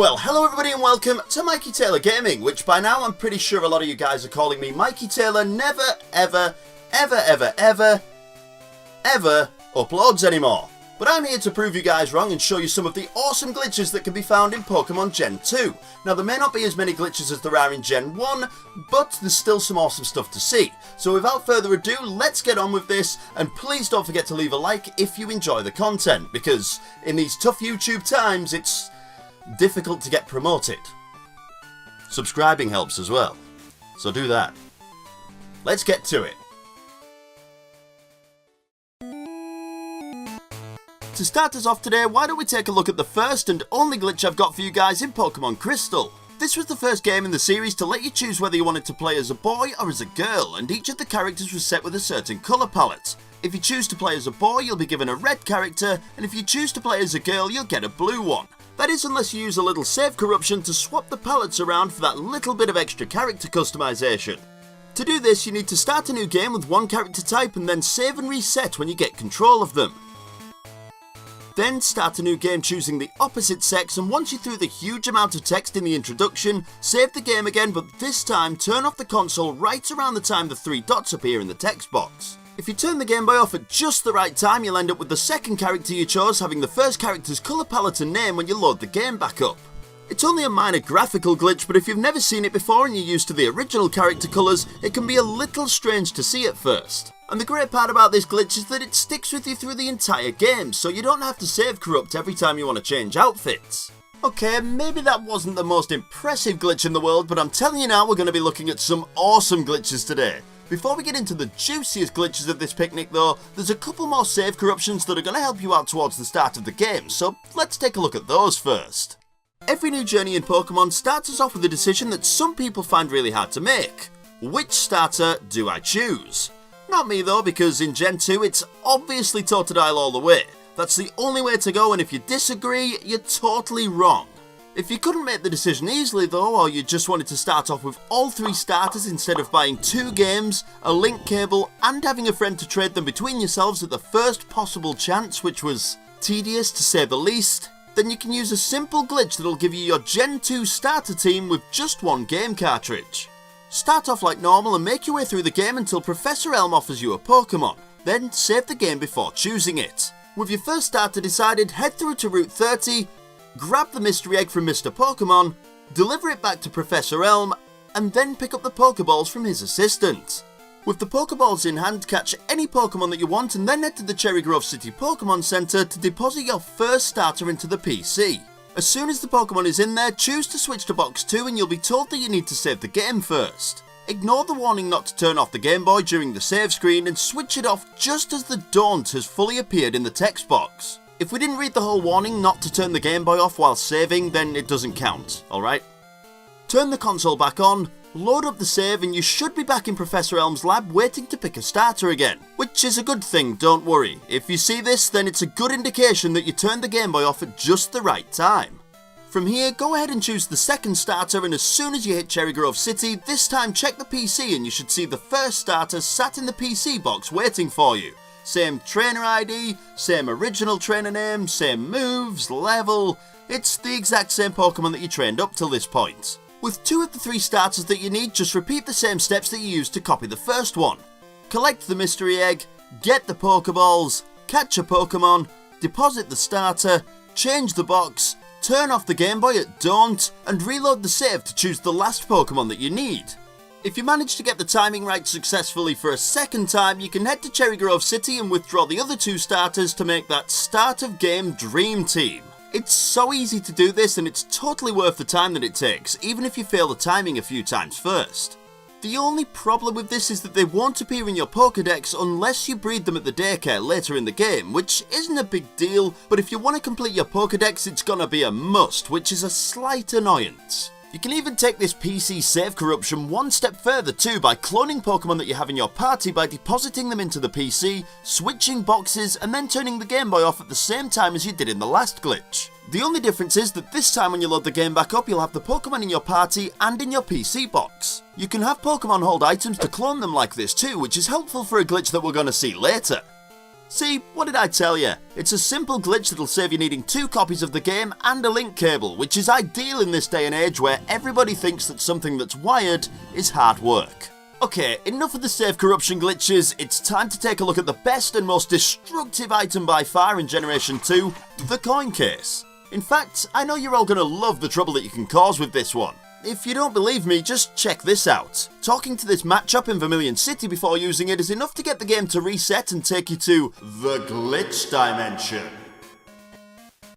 Well, hello everybody and welcome to MikeyTaylorGaming, which by now I'm pretty sure a lot of you guys are calling me Mikey Taylor never ever uploads anymore. But I'm here to prove you guys wrong and show you some of the awesome glitches that can be found in Pokémon Gen 2. Now there may not be as many glitches as there are in Gen 1, but there's still some awesome stuff to see. So without further ado, let's get on with this, and please don't forget to leave a like if you enjoy the content, because in these tough YouTube times it's difficult to get promoted. Subscribing helps as well, so do that. Let's get to it. To start us off today, why don't we take a look at the first and only glitch I've got for you guys in Pokémon Crystal. This was the first game in the series to let you choose whether you wanted to play as a boy or as a girl, and each of the characters was set with a certain colour palette. If you choose to play as a boy, you'll be given a red character, and if you choose to play as a girl, you'll get a blue one. That is, unless you use a little save corruption to swap the palettes around for that little bit of extra character customization. To do this, you need to start a new game with one character type and then save and reset when you get control of them. Then start a new game choosing the opposite sex, and once you're through the huge amount of text in the introduction, save the game again, but this time turn off the console right around the time the 3 dots appear in the text box. If you turn the Game Boy off at just the right time, you'll end up with the second character you chose having the first character's colour palette and name when you load the game back up. It's only a minor graphical glitch, but if you've never seen it before and you're used to the original character colours, it can be a little strange to see at first. And the great part about this glitch is that it sticks with you through the entire game, so you don't have to save corrupt every time you want to change outfits. Okay, maybe that wasn't the most impressive glitch in the world, but I'm telling you now we're going to be looking at some awesome glitches today. Before we get into the juiciest glitches of this picnic though, there's a couple more save corruptions that are going to help you out towards the start of the game, so let's take a look at those first. Every new journey in Pokémon starts us off with a decision that some people find really hard to make. Which starter do I choose? Not me though, because in Gen 2 it's obviously Totodile all the way. That's the only way to go, and if you disagree, you're totally wrong. If you couldn't make the decision easily though, or you just wanted to start off with all 3 starters instead of buying 2 games, a link cable, and having a friend to trade them between yourselves at the first possible chance, which was tedious to say the least, then you can use a simple glitch that'll give you your Gen 2 starter team with just 1 game cartridge. Start off like normal and make your way through the game until Professor Elm offers you a Pokémon, then save the game before choosing it. With your first starter decided, head through to Route 30, grab the mystery egg from Mr. Pokémon, deliver it back to Professor Elm, and then pick up the Pokeballs from his assistant. With the Pokeballs in hand, catch any Pokemon that you want and then head to the Cherry Grove City Pokemon Center to deposit your first starter into the PC. As soon as the Pokemon is in there, choose to switch to box 2 and you'll be told that you need to save the game first. Ignore the warning not to turn off the Game Boy during the save screen and switch it off just as the Daunt has fully appeared in the text box. If we didn't read the whole warning not to turn the Game Boy off while saving, then it doesn't count, alright? Turn the console back on, load up the save, and you should be back in Professor Elm's lab waiting to pick a starter again. Which is a good thing, don't worry. If you see this, then it's a good indication that you turned the Game Boy off at just the right time. From here, go ahead and choose the second starter, and as soon as you hit Cherry Grove City, this time check the PC and you should see the first starter sat in the PC box waiting for you. Same trainer ID, same original trainer name, same moves, level. It's the exact same Pokemon that you trained up till this point. With 2 of the 3 starters that you need, just repeat the same steps that you used to copy the first one. Collect the mystery egg, get the Pokeballs, catch a Pokemon, deposit the starter, change the box, turn off the Game Boy at Daunt, and reload the save to choose the last Pokemon that you need. If you manage to get the timing right successfully for a second time, you can head to Cherry Grove City and withdraw the other 2 starters to make that start of game dream team. It's so easy to do this, and it's totally worth the time that it takes, even if you fail the timing a few times first. The only problem with this is that they won't appear in your Pokédex unless you breed them at the daycare later in the game, which isn't a big deal, but if you want to complete your Pokédex it's gonna be a must, which is a slight annoyance. You can even take this PC save corruption one step further too by cloning Pokemon that you have in your party by depositing them into the PC, switching boxes, and then turning the Game Boy off at the same time as you did in the last glitch. The only difference is that this time when you load the game back up, you'll have the Pokemon in your party and in your PC box. You can have Pokemon hold items to clone them like this too, which is helpful for a glitch that we're going to see later. See, what did I tell you? It's a simple glitch that'll save you needing 2 copies of the game and a link cable, which is ideal in this day and age where everybody thinks that something that's wired is hard work. Okay, enough of the save corruption glitches, it's time to take a look at the best and most destructive item by far in Generation 2, the coin case. In fact, I know you're all going to love the trouble that you can cause with this one. If you don't believe me, just check this out. Talking to this matchup in Vermilion City before using it is enough to get the game to reset and take you to the glitch dimension.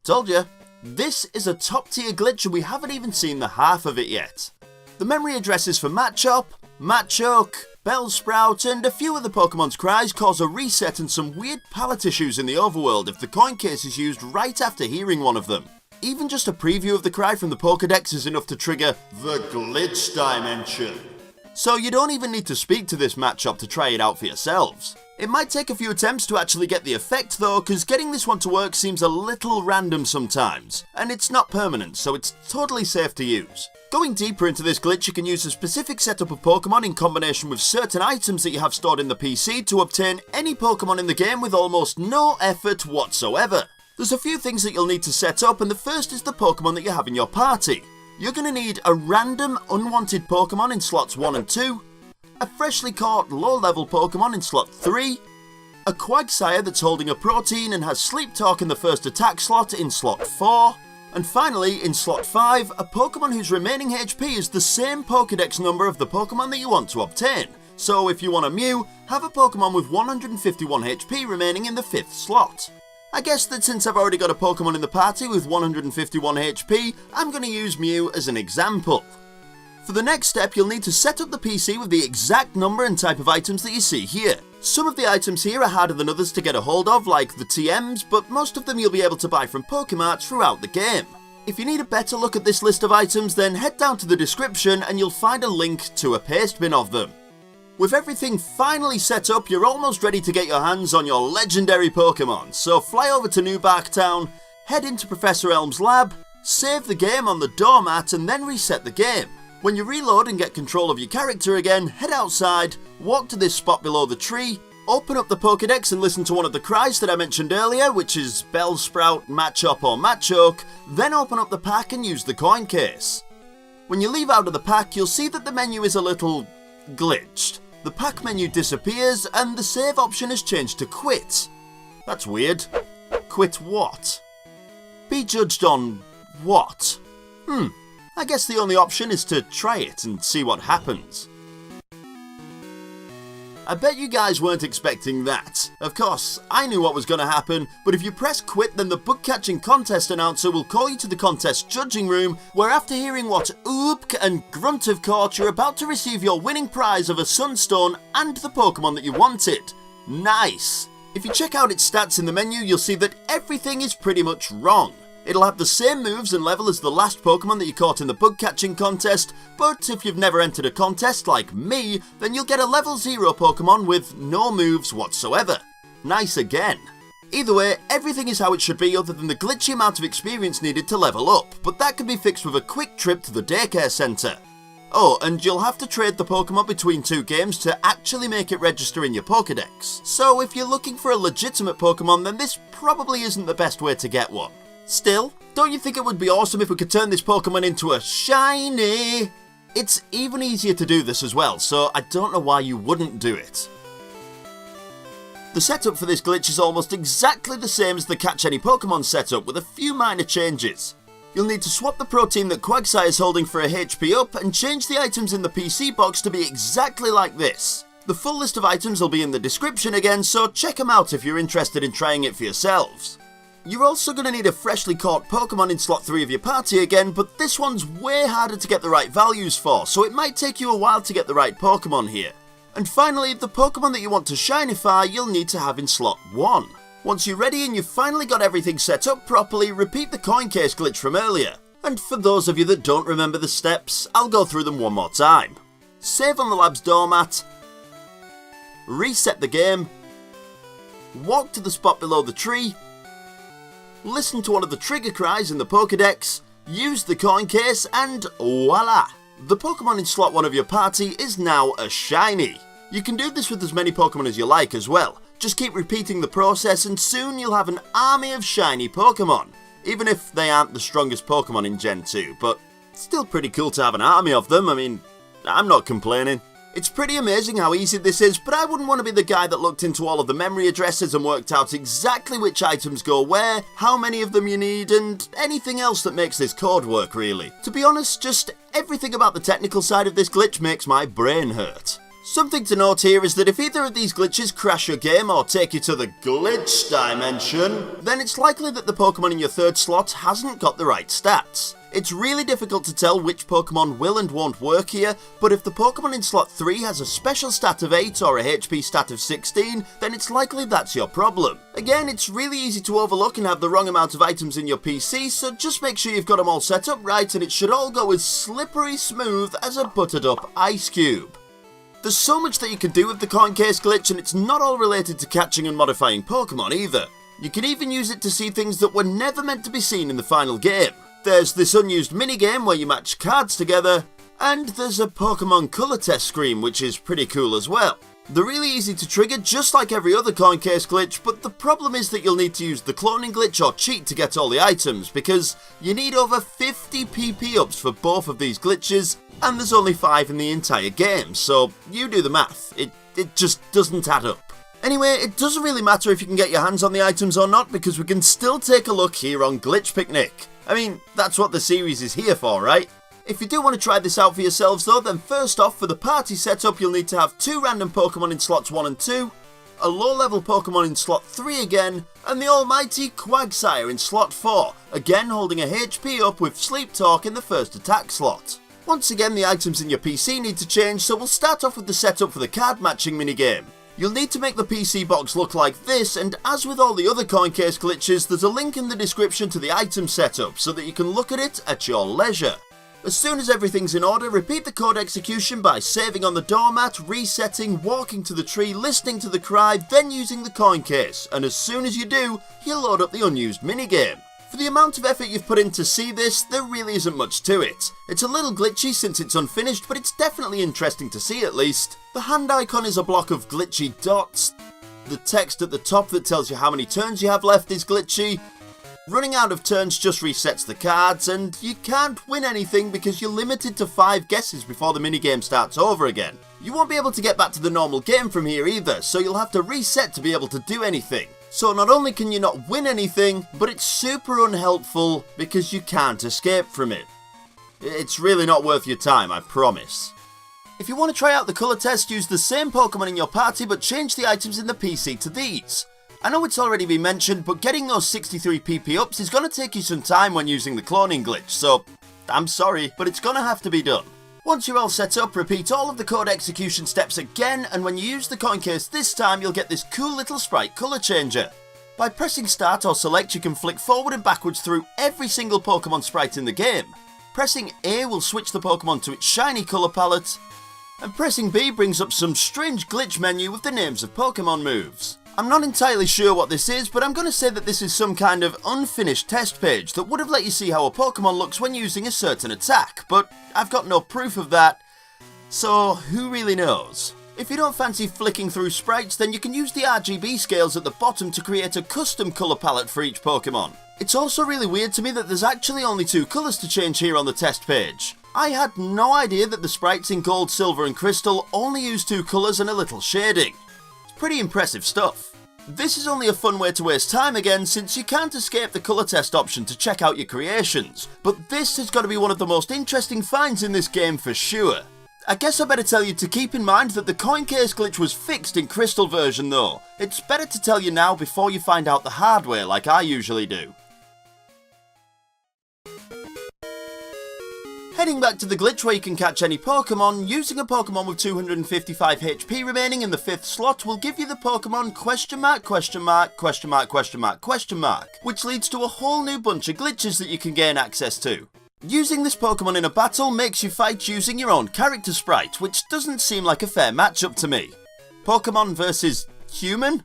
Told you, this is a top tier glitch and we haven't even seen the half of it yet. The memory addresses for Machop, Machoke, Bellsprout and a few other Pokemon's cries cause a reset and some weird palette issues in the overworld if the coin case is used right after hearing one of them. Even just a preview of the cry from the Pokédex is enough to trigger the glitch dimension. So you don't even need to speak to this Machop to try it out for yourselves. It might take a few attempts to actually get the effect though, cause getting this one to work seems a little random sometimes, and it's not permanent, so it's totally safe to use. Going deeper into this glitch, you can use a specific setup of Pokemon in combination with certain items that you have stored in the PC to obtain any Pokemon in the game with almost no effort whatsoever. There's a few things that you'll need to set up, and the first is the Pokemon that you have in your party. You're going to need a random unwanted Pokemon in slots 1 and 2, a freshly caught low-level Pokemon in slot 3, a Quagsire that's holding a protein and has Sleep Talk in the first attack slot in slot 4, and finally, in slot 5, a Pokemon whose remaining HP is the same Pokédex number of the Pokemon that you want to obtain. So if you want a Mew, have a Pokemon with 151 HP remaining in the 5th slot. I guess that since I've already got a Pokemon in the party with 151 HP, I'm going to use Mew as an example. For the next step, you'll need to set up the PC with the exact number and type of items that you see here. Some of the items here are harder than others to get a hold of, like the TMs, but most of them you'll be able to buy from Pokemarts throughout the game. If you need a better look at this list of items, then head down to the description and you'll find a link to a paste bin of them. With everything finally set up, you're almost ready to get your hands on your legendary Pokemon, so fly over to New Bark Town, head into Professor Elm's lab, save the game on the doormat and then reset the game. When you reload and get control of your character again, head outside, walk to this spot below the tree, open up the Pokédex and listen to one of the cries that I mentioned earlier, which is Bellsprout, Machop or Machoke, then open up the pack and use the coin case. When you leave out of the pack, you'll see that the menu is a little glitched. The pack menu disappears and the save option has changed to quit. That's weird. Quit what? Be judged on what? I guess the only option is to try it and see what happens. I bet you guys weren't expecting that. Of course, I knew what was going to happen, but if you press quit then the bug catching contest announcer will call you to the contest judging room, where after hearing what Oopk and Grunt have caught, you're about to receive your winning prize of a Sunstone and the Pokemon that you wanted. Nice! If you check out its stats in the menu, you'll see that everything is pretty much wrong. It'll have the same moves and level as the last Pokemon that you caught in the bug catching contest, but if you've never entered a contest like me, then you'll get a level 0 Pokemon with no moves whatsoever. Nice again. Either way, everything is how it should be other than the glitchy amount of experience needed to level up, but that can be fixed with a quick trip to the daycare centre. Oh, and you'll have to trade the Pokemon between 2 games to actually make it register in your Pokédex. So if you're looking for a legitimate Pokemon, then this probably isn't the best way to get one. Still, don't you think it would be awesome if we could turn this Pokemon into a shiny? It's even easier to do this as well, so I don't know why you wouldn't do it. The setup for this glitch is almost exactly the same as the Catch Any Pokemon setup, with a few minor changes. You'll need to swap the protein that Quagsire is holding for a HP up and change the items in the PC box to be exactly like this. The full list of items will be in the description again, so check them out if you're interested in trying it for yourselves. You're also going to need a freshly caught Pokemon in slot 3 of your party again, but this one's way harder to get the right values for, so it might take you a while to get the right Pokemon here. And finally, the Pokemon that you want to shinify, you'll need to have in slot 1. Once you're ready and you've finally got everything set up properly, repeat the coin case glitch from earlier. And for those of you that don't remember the steps, I'll go through them one more time. Save on the lab's doormat, reset the game, walk to the spot below the tree, listen to one of the trigger cries in the Pokédex, use the coin case, and voila! The Pokemon in slot 1 of your party is now a shiny. You can do this with as many Pokemon as you like as well. Just keep repeating the process and soon you'll have an army of shiny Pokémon. Even if they aren't the strongest Pokémon in Gen 2, but still pretty cool to have an army of them. I mean, I'm not complaining. It's pretty amazing how easy this is, but I wouldn't want to be the guy that looked into all of the memory addresses and worked out exactly which items go where, how many of them you need, and anything else that makes this code work, really. To be honest, just everything about the technical side of this glitch makes my brain hurt. Something to note here is that if either of these glitches crash your game or take you to the glitch dimension, then it's likely that the Pokemon in your third slot hasn't got the right stats. It's really difficult to tell which Pokemon will and won't work here, but if the Pokemon in slot 3 has a special stat of 8 or a HP stat of 16, then it's likely that's your problem. Again, it's really easy to overlook and have the wrong amount of items in your PC, so just make sure you've got them all set up right and it should all go as slippery smooth as a buttered up ice cube. There's so much that you can do with the coin case glitch, and it's not all related to catching and modifying Pokemon either. You can even use it to see things that were never meant to be seen in the final game. There's this unused minigame where you match cards together, and there's a Pokemon colour test screen which is pretty cool as well. They're really easy to trigger just like every other coin case glitch, but the problem is that you'll need to use the cloning glitch or cheat to get all the items, because you need over 50 PP ups for both of these glitches, and there's only 5 in the entire game, so you do the math, it just doesn't add up. Anyway, it doesn't really matter if you can get your hands on the items or not, because we can still take a look here on Glitch Picnic. I mean, that's what the series is here for, right? If you do want to try this out for yourselves though, then first off, for the party setup you'll need to have 2 random Pokemon in slots 1 and 2, a low level Pokemon in slot 3 again, and the almighty Quagsire in slot 4, again holding a HP up with Sleep Talk in the first attack slot. Once again, the items in your PC need to change, so we'll start off with the setup for the card matching minigame. You'll need to make the PC box look like this, and as with all the other coin case glitches, there's a link in the description to the item setup so that you can look at it at your leisure. As soon as everything's in order, repeat the code execution by saving on the doormat, resetting, walking to the tree, listening to the cry, then using the coin case, and as soon as you do, you'll load up the unused minigame. For the amount of effort you've put in to see this, there really isn't much to it. It's a little glitchy since it's unfinished, but it's definitely interesting to see at least. The hand icon is a block of glitchy dots. The text at the top that tells you how many turns you have left is glitchy. Running out of turns just resets the cards, and you can't win anything because you're limited to 5 guesses before the minigame starts over again. You won't be able to get back to the normal game from here either, so you'll have to reset to be able to do anything. So not only can you not win anything, but it's super unhelpful because you can't escape from it. It's really not worth your time, I promise. If you want to try out the colour test, use the same Pokemon in your party but change the items in the PC to these. I know it's already been mentioned, but getting those 63 PP ups is going to take you some time when using the cloning glitch, so I'm sorry, but it's going to have to be done. Once you're all set up, repeat all of the code execution steps again, and when you use the coin case this time, you'll get this cool little sprite colour changer. By pressing start or select, you can flick forward and backwards through every single Pokemon sprite in the game. Pressing A will switch the Pokemon to its shiny colour palette, and pressing B brings up some strange glitch menu with the names of Pokemon moves. I'm not entirely sure what this is, but I'm going to say that this is some kind of unfinished test page that would have let you see how a Pokemon looks when using a certain attack, but I've got no proof of that, so who really knows? If you don't fancy flicking through sprites, then you can use the RGB scales at the bottom to create a custom colour palette for each Pokemon. It's also really weird to me that there's actually only 2 colours to change here on the test page. I had no idea that the sprites in Gold, Silver and Crystal only use 2 colours and a little shading. Pretty impressive stuff. This is only a fun way to waste time again, since you can't escape the colour test option to check out your creations, but this has got to be one of the most interesting finds in this game for sure. I guess I better tell you to keep in mind that the coin case glitch was fixed in Crystal version though. It's better to tell you now before you find out the hard way like I usually do. Heading back to the glitch where you can catch any Pokemon, using a Pokemon with 255 HP remaining in the 5th slot will give you the Pokemon question mark, question mark, question mark, question mark, question mark, which leads to a whole new bunch of glitches that you can gain access to. Using this Pokemon in a battle makes you fight using your own character sprite, which doesn't seem like a fair matchup to me. Pokemon versus human?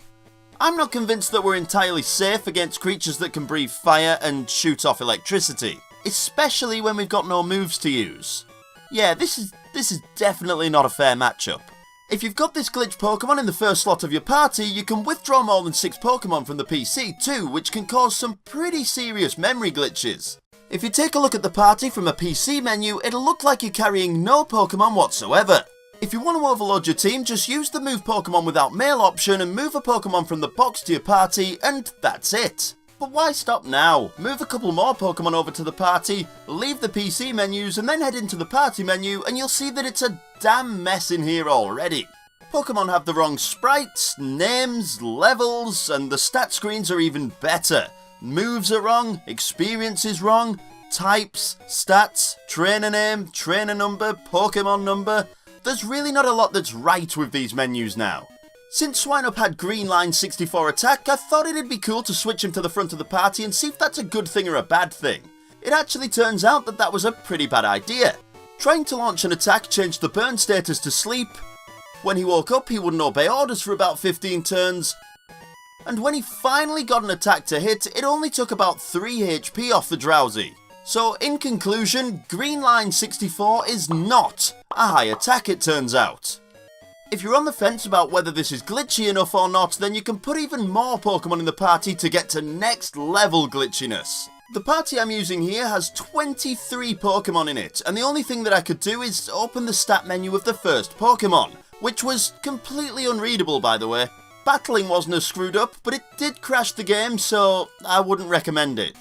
I'm not convinced that we're entirely safe against creatures that can breathe fire and shoot off electricity. Especially when we've got no moves to use. Yeah, this is definitely not a fair matchup. If you've got this glitch Pokemon in the first slot of your party, you can withdraw more than 6 Pokemon from the PC too, which can cause some pretty serious memory glitches. If you take a look at the party from a PC menu, it'll look like you're carrying no Pokemon whatsoever. If you want to overload your team, just use the Move Pokemon Without Mail option and move a Pokemon from the box to your party, and that's it. But why stop now? Move a couple more Pokemon over to the party, leave the PC menus, and then head into the party menu, and you'll see that it's a damn mess in here already. Pokemon have the wrong sprites, names, levels, and the stat screens are even better. Moves are wrong, experience is wrong, types, stats, trainer name, trainer number, Pokemon number. There's really not a lot that's right with these menus now. Since Swineup had Green Line 64 attack, I thought it'd be cool to switch him to the front of the party and see if that's a good thing or a bad thing. It actually turns out that that was a pretty bad idea. Trying to launch an attack changed the burn status to sleep. When he woke up, he wouldn't obey orders for about 15 turns. And when he finally got an attack to hit, it only took about 3 HP off the Drowsy. So in conclusion, Green Line 64 is not a high attack, it turns out. If you're on the fence about whether this is glitchy enough or not, then you can put even more Pokemon in the party to get to next level glitchiness. The party I'm using here has 23 Pokemon in it, and the only thing that I could do is open the stat menu of the first Pokemon, which was completely unreadable by the way. Battling wasn't as screwed up, but it did crash the game, so I wouldn't recommend it.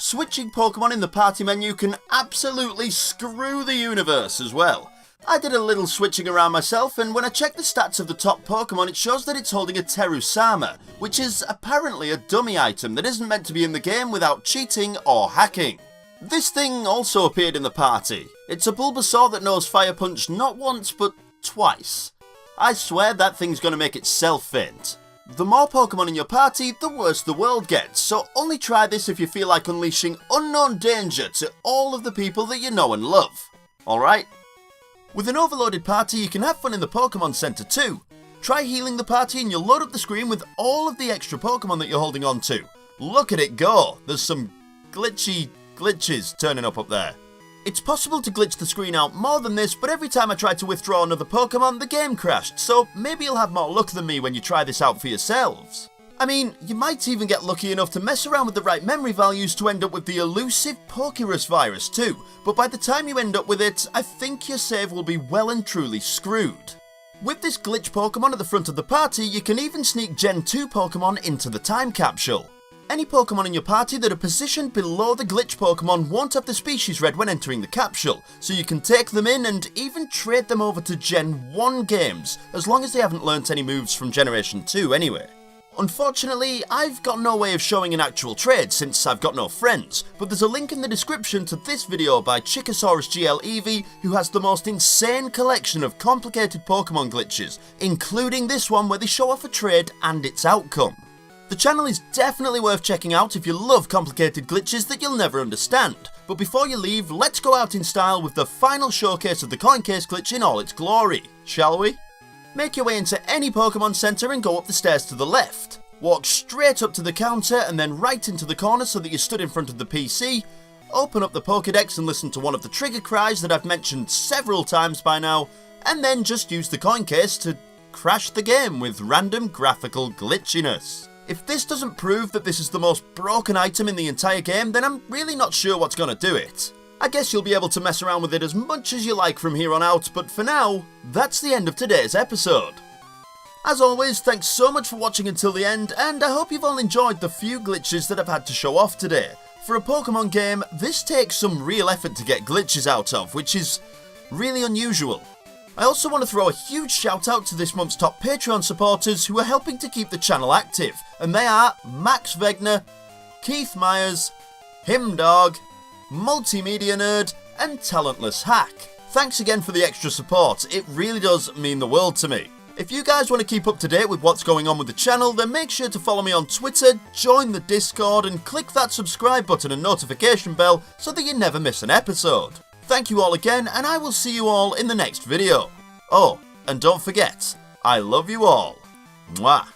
Switching Pokemon in the party menu can absolutely screw the universe as well. I did a little switching around myself, and when I checked the stats of the top Pokemon, it shows that it's holding a Terusama, which is apparently a dummy item that isn't meant to be in the game without cheating or hacking. This thing also appeared in the party. It's a Bulbasaur that knows Fire Punch not once, but twice. I swear that thing's gonna make itself faint. The more Pokemon in your party, the worse the world gets, so only try this if you feel like unleashing unknown danger to all of the people that you know and love. Alright? With an overloaded party, you can have fun in the Pokemon Center too. Try healing the party and you'll load up the screen with all of the extra Pokemon that you're holding on to. Look at it go! There's some glitches turning up there. It's possible to glitch the screen out more than this, but every time I tried to withdraw another Pokemon, the game crashed, so maybe you'll have more luck than me when you try this out for yourselves. I mean, you might even get lucky enough to mess around with the right memory values to end up with the elusive Pokérus virus too, but by the time you end up with it, I think your save will be well and truly screwed. With this glitch Pokemon at the front of the party, you can even sneak Gen 2 Pokemon into the time capsule. Any Pokemon in your party that are positioned below the glitch Pokemon won't have the species read when entering the capsule, so you can take them in and even trade them over to Gen 1 games, as long as they haven't learnt any moves from Generation 2 anyway. Unfortunately, I've got no way of showing an actual trade since I've got no friends, but there's a link in the description to this video by Chickosaurus GL Eevee, who has the most insane collection of complicated Pokemon glitches, including this one where they show off a trade and its outcome. The channel is definitely worth checking out if you love complicated glitches that you'll never understand, but before you leave, let's go out in style with the final showcase of the coin case glitch in all its glory, shall we? Make your way into any Pokemon Center and go up the stairs to the left. Walk straight up to the counter and then right into the corner so that you stood in front of the PC. Open up the Pokédex and listen to one of the trigger cries that I've mentioned several times by now, and then just use the coin case to crash the game with random graphical glitchiness. If this doesn't prove that this is the most broken item in the entire game, then I'm really not sure what's gonna do it. I guess you'll be able to mess around with it as much as you like from here on out, but for now, that's the end of today's episode. As always, thanks so much for watching until the end, and I hope you've all enjoyed the few glitches that I've had to show off today. For a Pokemon game, this takes some real effort to get glitches out of, which is really unusual. I also want to throw a huge shout out to this month's top Patreon supporters who are helping to keep the channel active, and they are Max Wegner, Keith Myers, Himdog, Multimedia Nerd, and Talentless Hack. Thanks again for the extra support, it really does mean the world to me. If you guys want to keep up to date with what's going on with the channel, then make sure to follow me on Twitter, join the Discord, and click that subscribe button and notification bell so that you never miss an episode. Thank you all again, and I will see you all in the next video. Oh, and don't forget, I love you all. Mwah.